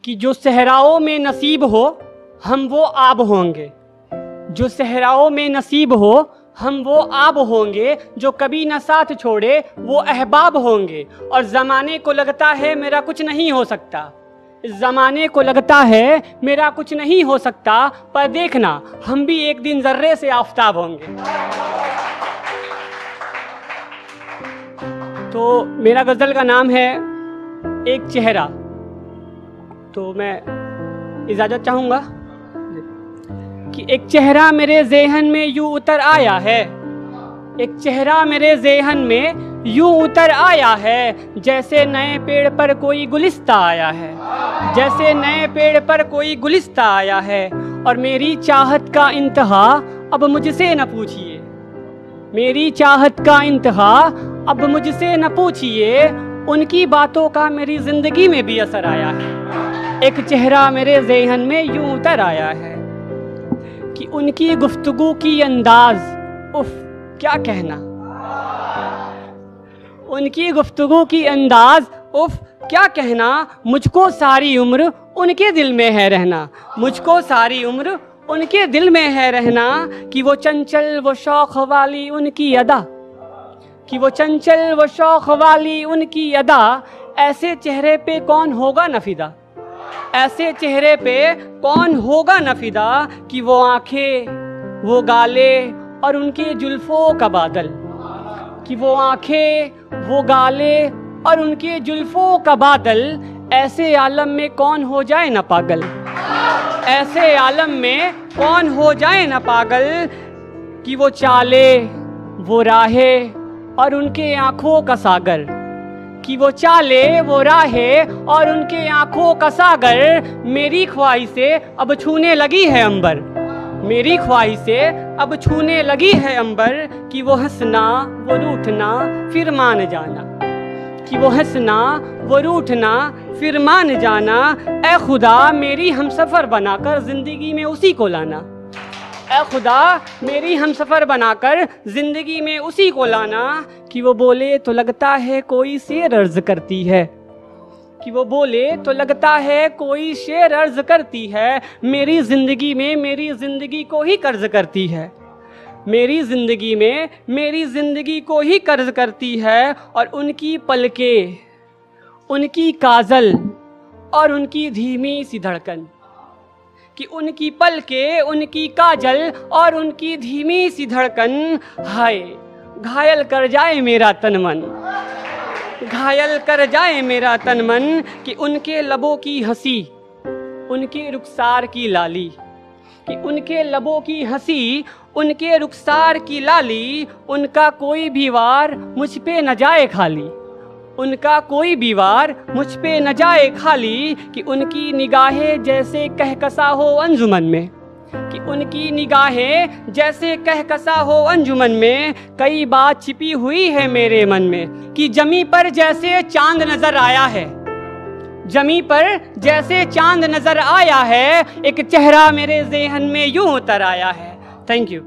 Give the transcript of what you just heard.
कि जो सहराओं में नसीब हो हम वो आब होंगे, जो सहराओं में नसीब हो हम वो आब होंगे, जो कभी न साथ छोड़े वो अहबाब होंगे। और ज़माने को लगता है मेरा कुछ नहीं हो सकता, इस ज़माने को लगता है मेरा कुछ नहीं हो सकता, पर देखना हम भी एक दिन ज़र्रे से आफताब होंगे। तो मेरा गज़ल का नाम है एक चेहरा। तो मैं इजाज़त चाहूँगा कि एक चेहरा मेरे ज़ेहन में यूँ उतर आया है, एक चेहरा मेरे ज़ेहन में यूँ उतर आया है, जैसे नए पेड़ पर कोई गुलिस्ता आया है, जैसे नए पेड़ पर कोई गुलिस्ता आया है। और मेरी चाहत का इंतहा अब मुझसे न पूछिए, मेरी चाहत का इंतहा अब मुझसे न पूछिए, उनकी बातों का मेरी ज़िंदगी में भी असर आया है। एक चेहरा मेरे ज़ेहन में यूँ उतर आया है कि उनकी गुफ्तगू की अंदाज़, उफ क्या कहना, उनकी गुफ्तगू की अंदाज़, उफ क्या कहना, मुझको सारी उम्र उनके दिल में है रहना, मुझको सारी उम्र उनके दिल में है रहना। कि वो चंचल वो शौक़ वाली उनकी अदा, कि वो चंचल वो शौक़ वाली उनकी अदा, ऐसे चेहरे पे कौन होगा न फिदा, ऐसे चेहरे पे कौन होगा न फिदा। कि वो आंखें वो गाले और उनके जुल्फों का बादल, कि वो आंखें वो गाले और उनके जुल्फों का बादल, ऐसे आलम में कौन हो जाए न पागल, ऐसे आलम में कौन हो जाए न पागल। कि वो चाले वो राहे और उनके आँखों का सागर, कि वो चाले वो राहे और उनके आँखों का सागर, मेरी ख्वाहिशें अब छूने लगी है अंबर, मेरी ख्वाहिशें अब छूने लगी है अंबर। कि वो हंसना वो रूठना फिर मान जाना, कि वो हंसना वो रूठना फिर मान जाना। ऐ खुदा मेरी हमसफ़र बनाकर ज़िंदगी में उसी को लाना, ऐ खुदा मेरी हमसफ़र बनाकर ज़िंदगी में उसी को लाना। कि वो बोले तो लगता है कोई शेर अर्ज़ करती है, कि वो बोले तो लगता है कोई शेर अर्ज़ करती है, मेरी ज़िंदगी में मेरी ज़िंदगी को ही कर्ज़ करती है, मेरी ज़िंदगी में मेरी ज़िंदगी को ही कर्ज़ करती है। और उनकी पलकें उनकी काजल और उनकी धीमी सी धड़कन, कि उनकी पलकें उनकी काजल और उनकी धीमी सी धड़कन, हाय घायल कर जाए मेरा तन मन, घायल कर जाए मेरा तन मन। कि उनके लबों की हंसी उनके रुखसार की लाली, कि उनके लबों की हंसी उनके रुखसार की लाली, उनका कोई भी वार मुझ पे न जाए खाली, उनका कोई भी वार मुझ पे न जाए खाली। कि उनकी निगाहें जैसे कहकसा हो अंजुमन में, कि उनकी निगाहें जैसे कहकसा हो अंजुमन में, कई बात छिपी हुई है मेरे मन में। कि जमी पर जैसे चांद नजर आया है, जमी पर जैसे चांद नजर आया है, एक चेहरा मेरे ज़ेहन में यूं उतर आया है। Thank you.